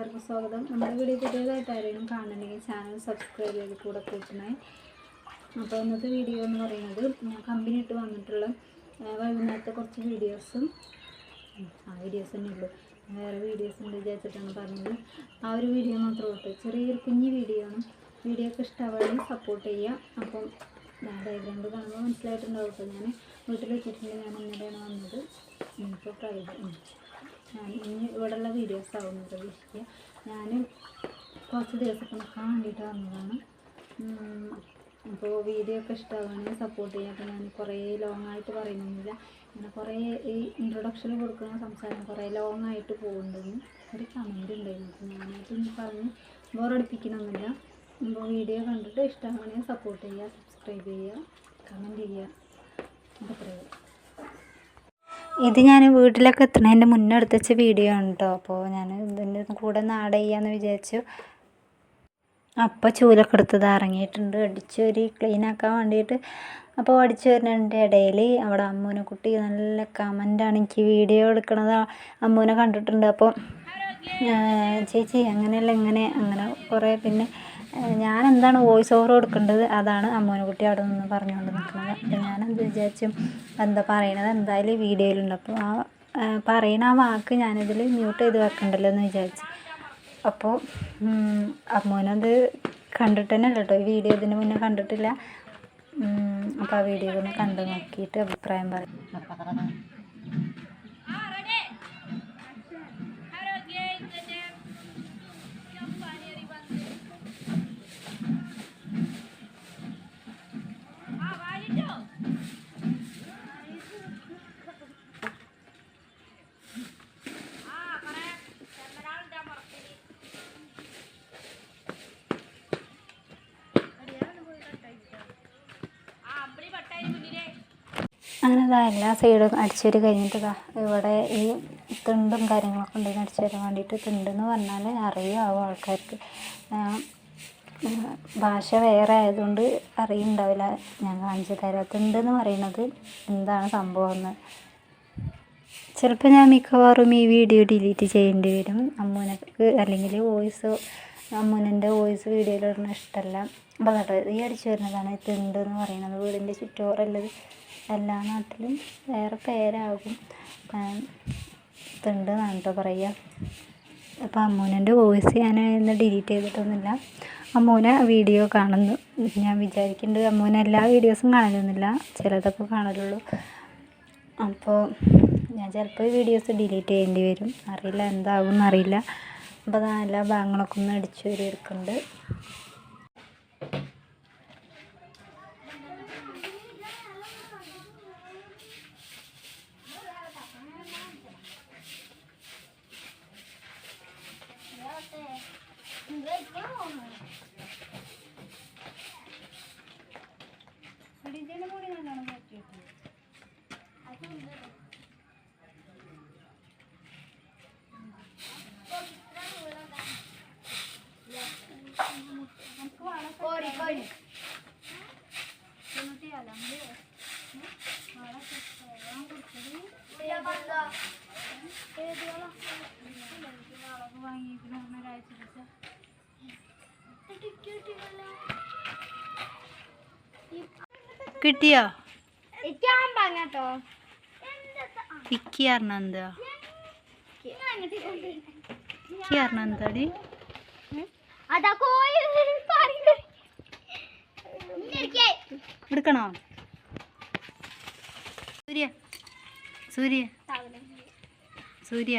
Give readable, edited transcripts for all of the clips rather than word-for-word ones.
എല്ലാവർക്കും സ്വാഗതം. നമ്മുടെ വീഡിയോ പുതിയതായിട്ട് ആരെങ്കിലും കാണണമെങ്കിൽ ചാനൽ സബ്സ്ക്രൈബ് ചെയ്ത് കൂടെ കൂട്ടണേ. അപ്പോൾ ഇന്നത്തെ വീഡിയോ എന്ന് പറയുന്നത് ഞാൻ കമ്പനി ഇട്ട് വന്നിട്ടുള്ള വൈകുന്നേരത്തെ കുറച്ച് വീഡിയോസും തന്നെ ഉള്ളൂ. വേറെ വീഡിയോസ് ഉണ്ട് വിചാരിച്ചിട്ടാണ് പറഞ്ഞത്. ആ ഒരു വീഡിയോ മാത്രമേ ഉള്ളൂ. ചെറിയൊരു കുഞ്ഞ് വീഡിയോ ആണ്. വീഡിയോ ഒക്കെ ഇഷ്ടമാണെങ്കിൽ സപ്പോർട്ട് ചെയ്യുക. അപ്പം ഡയഗ്രാമിൽ കാണുമ്പോൾ മനസ്സിലായിട്ടുണ്ടാവും കേട്ടോ. ഞാൻ വീട്ടിൽ വെച്ചിട്ടുണ്ട്. ഞാൻ ഇന്നലെയാണ് വന്നത്. ഇപ്പോൾ ഞാൻ ഇനി ഇവിടെയുള്ള വീഡിയോസ് ആവുന്നത് പ്രതീക്ഷിക്കുക. ഞാൻ കുറച്ച് ദിവസമൊക്കെ നിൽക്കാൻ വേണ്ടിയിട്ട് വന്നതാണ്. അപ്പോൾ വീഡിയോ ഒക്കെ ഇഷ്ടമാവുകയാണെങ്കിൽ സപ്പോർട്ട് ചെയ്യുക. അപ്പോൾ ഞാൻ കുറേ ലോങ് ആയിട്ട് പറയുന്നില്ല. അങ്ങനെ കുറേ ഈ ഇൻട്രൊഡക്ഷന് കൊടുക്കുന്ന സംസാരം കുറേ ലോങ് ആയിട്ട് പോകുന്നുണ്ടെന്ന് ഒരു കമൻറ്റ് ഉണ്ടായിരുന്നു. അപ്പോൾ ഞാനായിട്ട് ഇനി പറഞ്ഞ് ബോറടിപ്പിക്കണമെന്നില്ല. അപ്പോൾ വീഡിയോ കണ്ടിട്ട് ഇഷ്ടമാവുകയാണെങ്കിൽ സപ്പോർട്ട് ചെയ്യുക, സബ്സ്ക്രൈബ് ചെയ്യുക, കമൻറ്റ് ചെയ്യുക. അപ്പോൾ പറയുക. ഇത് ഞാൻ വീട്ടിലൊക്കെ എത്തുന്നതിൻ്റെ മുന്നേ എടുത്ത് വെച്ച വീഡിയോ ആണ് കേട്ടോ. അപ്പോൾ ഞാൻ ഇതിൻ്റെ കൂടെ നാട് ചെയ്യാമെന്ന് വിചാരിച്ചു. അപ്പോൾ ചൂലൊക്കെ എടുത്തത് ഇറങ്ങിയിട്ടുണ്ട് അടിച്ചൊരു ക്ലീനാക്കാൻ വേണ്ടിയിട്ട്. അപ്പോൾ അടിച്ചു വരുന്നതിൻ്റെ ഇടയിൽ അവിടെ അമ്മൂനെ കുട്ടി നല്ല കമൻ്റാണ്. എനിക്ക് വീഡിയോ എടുക്കണത് അമ്മൂനെ കണ്ടിട്ടുണ്ട്. അപ്പോൾ ചേച്ചി അങ്ങനെയല്ല അങ്ങനെ കുറേ പിന്നെ ഞാൻ എന്താണ് വോയിസ് ഓവർ കൊടുക്കേണ്ടത് അതാണ് അമ്മൂനെ കുട്ടി അവിടെ നിന്ന് പറഞ്ഞുകൊണ്ട് നിൽക്കുന്നത്. അപ്പോൾ ഞാനെന്ത് വിചാരിച്ചു എന്താ പറയണത് എന്തായാലും വീഡിയോയിലുണ്ട്. അപ്പോൾ ആ പറയണ ആ വാക്ക് ഞാനിതിൽ മ്യൂട്ട് ചെയ്ത് വെക്കണ്ടല്ലോ എന്ന് വിചാരിച്ചു. അപ്പോൾ അമ്മൂനത് കണ്ടിട്ട് തന്നെ അല്ല കേട്ടോ. ഈ വീഡിയോ ഇതിന് മുന്നേ കണ്ടിട്ടില്ല. അപ്പോൾ ആ വീഡിയോ ഒന്ന് കണ്ടു നോക്കിയിട്ട് അഭിപ്രായം പറയും. അങ്ങനെ എല്ലാ സൈഡും അടിച്ചുവരി കഴിഞ്ഞിട്ട് ഇവിടെ ഈ തിണ്ടും കാര്യങ്ങളൊക്കെ ഉണ്ടെന്ന് അടിച്ചു വരാൻ വേണ്ടിയിട്ട്. തിണ്ടെന്ന് പറഞ്ഞാൽ അറിയാവും ആൾക്കാർക്ക്. ഭാഷ വേറെ ആയതുകൊണ്ട് അറിയുന്നുണ്ടാവില്ല. ഞാൻ കാണിച്ചു തരാം. തിണ്ടെന്ന് പറയുന്നത് എന്താണ് സംഭവം എന്ന്. ചിലപ്പോൾ ഞാൻ മിക്കവാറും ഈ വീഡിയോ ഡിലീറ്റ് ചെയ്യേണ്ടി വരും. അമ്മൂനക്ക് അല്ലെങ്കിൽ അമ്മൂനൻ്റെ വോയിസ് വീഡിയോയിലിടുന്ന ഇഷ്ടമല്ല. അപ്പോൾ കേട്ടോ ഈ അടിച്ചു വരുന്നതാണ് തിണ്ട് എന്ന് പറയുന്നത്. വീടിൻ്റെ ചുറ്റോറുള്ളത് എല്ലാ നാട്ടിലും വേറെ പേരാകും. തിണ്ട് എന്നാണ് കേട്ടോ പറയുക. അപ്പോൾ അമ്മൂനൻ്റെ വോയിസ് ഞാൻ ഇന്ന് ഡിലീറ്റ് ചെയ്തിട്ടൊന്നുമില്ല. അമ്മൂന വീഡിയോ കാണുന്നു. ഞാൻ വിചാരിക്കുന്നുണ്ട് അമ്മൂന എല്ലാ വീഡിയോസും കാണലൊന്നുമില്ല, ചിലതൊക്കെ കാണലുള്ളൂ. അപ്പോൾ ഞാൻ ചിലപ്പോൾ ഈ വീഡിയോസ് ഡിലീറ്റ് ചെയ്യേണ്ടി വരും. അറിയില്ല എന്താകും എന്നറിയില്ല. അപ്പോൾ എല്ലാ ഭാഗങ്ങളൊക്കെ ഒന്ന് അടിച്ചു വരി എടുക്കുന്നുണ്ട്. കിട്ടിയോ? ഇക്കി അറിഞ്ഞെന്താ എന്താടി എടുക്കണോ? സൂര്യ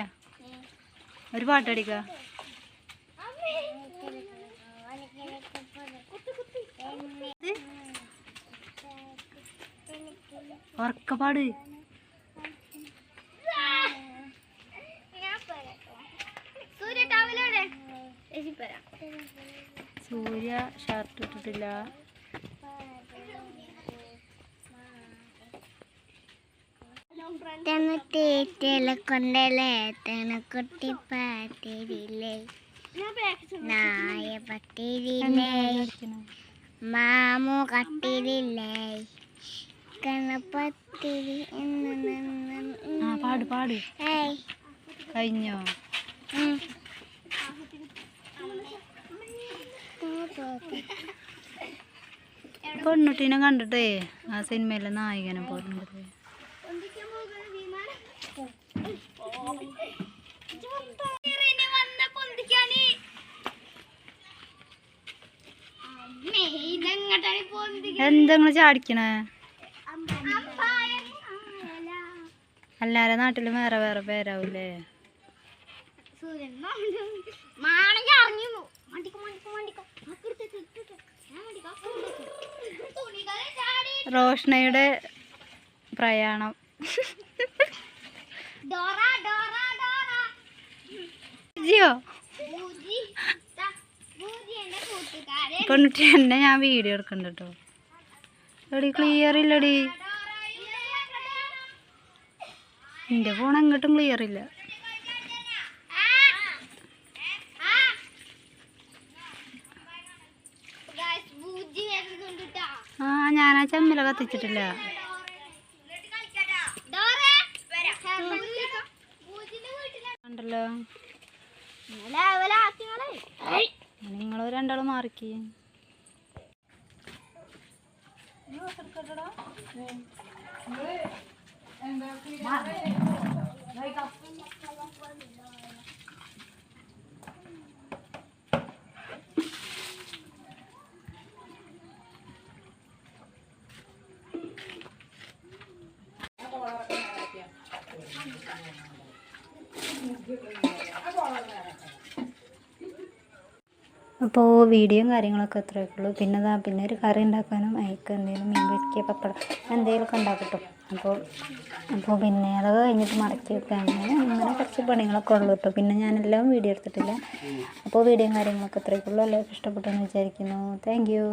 ഒരു പാട്ടടിക്ക. ഉറക്കപ്പാട്. സൂര്യ ഷർട്ട് ഇട്ടിട്ടില്ല. കൊണ്ടല്ലേ കുട്ടി പാട്ടിരില്ലേ നായ പട്ടിരില്ലേ മാമു കട്ടിരില്ലേ കണപ്പത്തിരി. പാട് കഴിഞ്ഞോ? പെണ്ണുട്ടീനെ കണ്ടിട്ടേ ആ സിനിമയിലെ നായികനെ പോലുണ്ട്. എന്താ നിങ്ങൾ ചാടിക്കണേ? എല്ലാരെ നാട്ടിലും വേറെ വേറെ പേരാവൂലേ? റോഷ്നയുടെ പ്രയാണം. ജിയോ പെൺകുട്ടി എന്നെ ഞാൻ വീഡിയോ എടുക്കണ്ട കേട്ടോ. എടി ക്ലിയർ ഇല്ലടി, എൻ്റെ ഫോൺ എങ്ങോട്ടും ക്ലിയർ ഇല്ല. ആ ഞാനാ ചെമ്മല കത്തിച്ചിട്ടില്ല. ഉണ്ടല്ലോ നിങ്ങൾ രണ്ടാളും മാറിക്ക്. അപ്പോൾ വീഡിയോയും കാര്യങ്ങളൊക്കെ അത്രയൊക്കെ ഉള്ളൂ. പിന്നെ ഒരു കറി ഉണ്ടാക്കാനും അതിലേക്ക് എന്തെങ്കിലും മീൻ പൊരിക്കുക, പപ്പടം എന്തെങ്കിലുമൊക്കെ ഉണ്ടാക്കട്ടോ. അപ്പോൾ പിന്നെ അതൊക്കെ കഴിഞ്ഞിട്ട് മടക്കി വെക്കുക, അങ്ങനെ കുറച്ച് പണികളൊക്കെ ഉള്ളൂ കേട്ടോ. പിന്നെ ഞാനെല്ലാം വീഡിയോ എടുത്തിട്ടില്ല. അപ്പോൾ വീഡിയോയും കാര്യങ്ങളൊക്കെ അത്രയൊക്കെ ഉള്ളൂ. എല്ലാവർക്കും ഇഷ്ടപ്പെട്ടെന്ന് വിചാരിക്കുന്നു. Thank you.